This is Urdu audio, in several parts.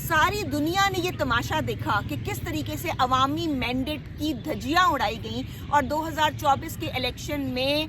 ساری دنیا نے یہ تماشا دیکھا کہ کس طریقے سے عوامی مینڈیٹ کی دھجیاں اڑائی گئیں اور 2024 کے الیکشن میں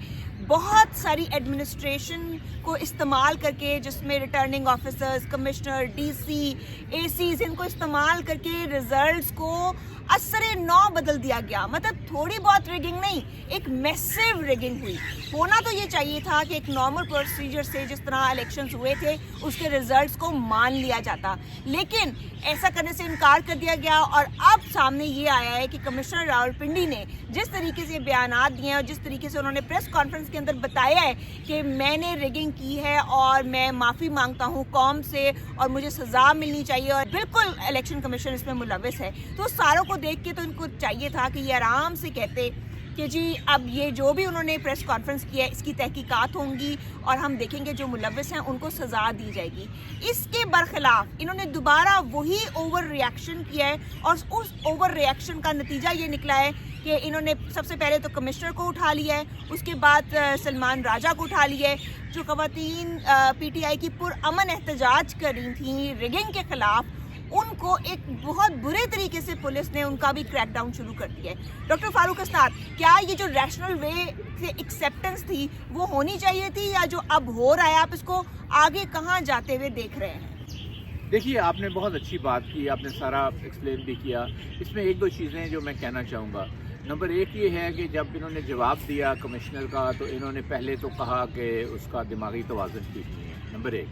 بہت ساری ایڈمنسٹریشن کو استعمال کر کے، جس میں returning officers, commissioner, D C, A Cs, ان کو استعمال کر کے ریزلٹس کو اثر نو بدل دیا گیا. مطلب تھوڑی بہت ریگنگ نہیں، ایک میسیو ریگنگ ہوئی. ہونا تو یہ چاہیے تھا کہ ایک نارمل پروسیجر سے جس طرح الیکشنز ہوئے تھے اس کے ریزلٹس کو مان لیا جاتا، لیکن ایسا کرنے سے انکار کر دیا گیا. اور اب سامنے یہ آیا ہے کہ کمشنر راولپنڈی نے جس طریقے سے بیانات دیے ہیں اور جس طریقے سے انہوں نے پریس کانفرنس کے اندر بتایا ہے کہ میں نے ریگنگ کی ہے اور میں معافی مانگتا ہوں قوم سے اور مجھے سزا ملنی چاہیے اور بالکل الیکشن کمیشن اس میں ملوث ہے، تو ساروں کو دیکھ کے تو ان کو چاہیے تھا کہ یہ آرام سے کہتے کہ جی اب یہ جو بھی انہوں نے پریس کانفرنس کیا ہے اس کی تحقیقات ہوں گی اور ہم دیکھیں گے جو ملوث ہیں ان کو سزا دی جائے گی. اس کے برخلاف انہوں نے دوبارہ وہی اوور ریئیکشن کیا ہے اور اس اوور ریئیکشن کا نتیجہ یہ نکلا ہے کہ انہوں نے سب سے پہلے تو کمشنر کو اٹھا لیا ہے، اس کے بعد سلمان راجہ کو اٹھا لیا ہے. جو خواتین پی ٹی آئی کی پرامن احتجاج کر رہی تھیں ریگنگ کے خلاف، ان کو ایک بہت برے طریقے سے پولیس نے ان کا بھی کریک ڈاؤن شروع کر دیا ہے. ڈاکٹر فاروق اسناد، کیا یہ جو ریشنل وے سے ایکسیپٹنس تھی وہ ہونی چاہیے تھی یا جو اب ہو رہا ہے آپ اس کو آگے کہاں جاتے ہوئے دیکھ رہے ہیں؟ دیکھیے، آپ نے بہت اچھی بات کی، آپ نے سارا ایکسپلین بھی کیا. اس میں ایک دو چیزیں جو میں کہنا چاہوں گا. نمبر ایک یہ ہے کہ جب انہوں نے جواب دیا کمشنر کا تو انہوں نے پہلے تو کہا کہ اس کا دماغی توازن ٹھیک نہیں ہے، نمبر ایک.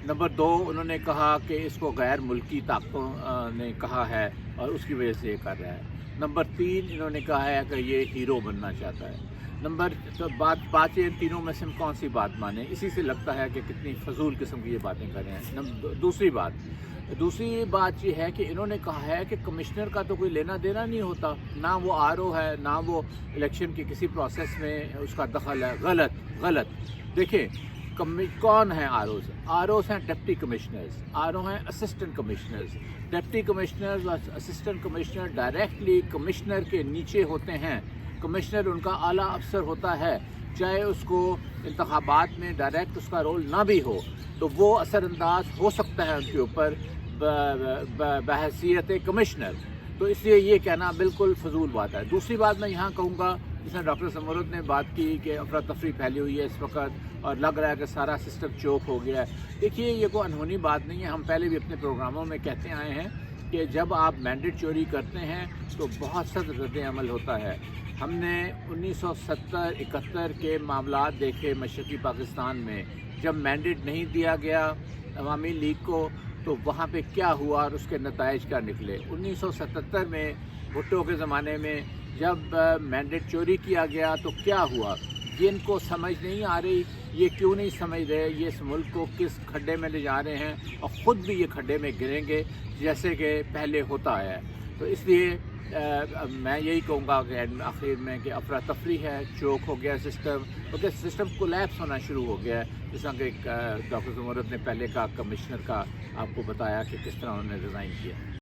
نمبر دو، انہوں نے کہا کہ اس کو غیر ملکی طاقتوں نے کہا ہے اور اس کی وجہ سے یہ کر رہا ہے. نمبر تین، انہوں نے کہا ہے کہ یہ ہیرو بننا چاہتا ہے. تو بات یہ، ان تینوں میں سے کون سی بات مانیں؟ اسی سے لگتا ہے کہ کتنی فضول قسم کی یہ باتیں کر رہے ہیں. دوسری بات یہ ہے کہ انہوں نے کہا ہے کہ کمشنر کا تو کوئی لینا دینا نہیں ہوتا، نہ وہ آر او ہے نہ وہ الیکشن کی کسی پروسیس میں اس کا دخل ہے. غلط. دیکھیں، کون ہیں آر اوز؟ آر اوز ہیں ڈپٹی کمشنرز، آر او ہیں اسسٹنٹ کمشنرز. ڈپٹی کمشنرز اور اسسٹنٹ کمشنر ڈائریکٹلی کمشنر کے نیچے ہوتے ہیں. کمشنر ان کا اعلیٰ افسر ہوتا ہے، چاہے اس کو انتخابات میں ڈائریکٹ اس کا رول نہ بھی ہو تو وہ اثر انداز ہو سکتا ہے ان کے اوپر بحیثیت کمشنر. تو اس لیے یہ کہنا بالکل فضول بات ہے. دوسری بات میں یہاں کہوں گا، جس میں ڈاکٹر زمرد نے بات کی کہ افراتفری پھیلی ہوئی ہے اس وقت اور لگ رہا ہے کہ سارا سسٹم چوک ہو گیا ہے. دیکھیے، یہ کوئی انہونی بات نہیں ہے. ہم پہلے بھی اپنے پروگراموں میں کہتے آئے ہیں کہ جب آپ مینڈیٹ چوری کرتے ہیں تو بہت سخت رد عمل ہوتا ہے. ہم نے 1970-71 کے معاملات دیکھے مشرقی پاکستان میں، جب مینڈیٹ نہیں دیا گیا عوامی لیگ کو تو وہاں پہ کیا ہوا اور اس کے نتائج کیا نکلے. 1977 میں بھٹو کے زمانے میں جب مینڈیٹ چوری کیا گیا تو کیا ہوا. یہ ان کو سمجھ نہیں آ رہی. یہ کیوں نہیں سمجھ رہے یہ اس ملک کو کس کھڈے میں لے جا رہے ہیں اور خود بھی یہ کھڈے میں گریں گے جیسے کہ پہلے ہوتا ہے. تو اس لیے میں یہی کہوں گا کہ آخر میں کہ افراتفری ہے، چوک ہو گیا سسٹم، کیونکہ سسٹم کولیپس ہونا شروع ہو گیا ہے. جس طرح کہ ڈاکٹر زمرد نے پہلے کا کمشنر کا آپ کو بتایا کہ کس طرح انہوں نے ریزائن کیا.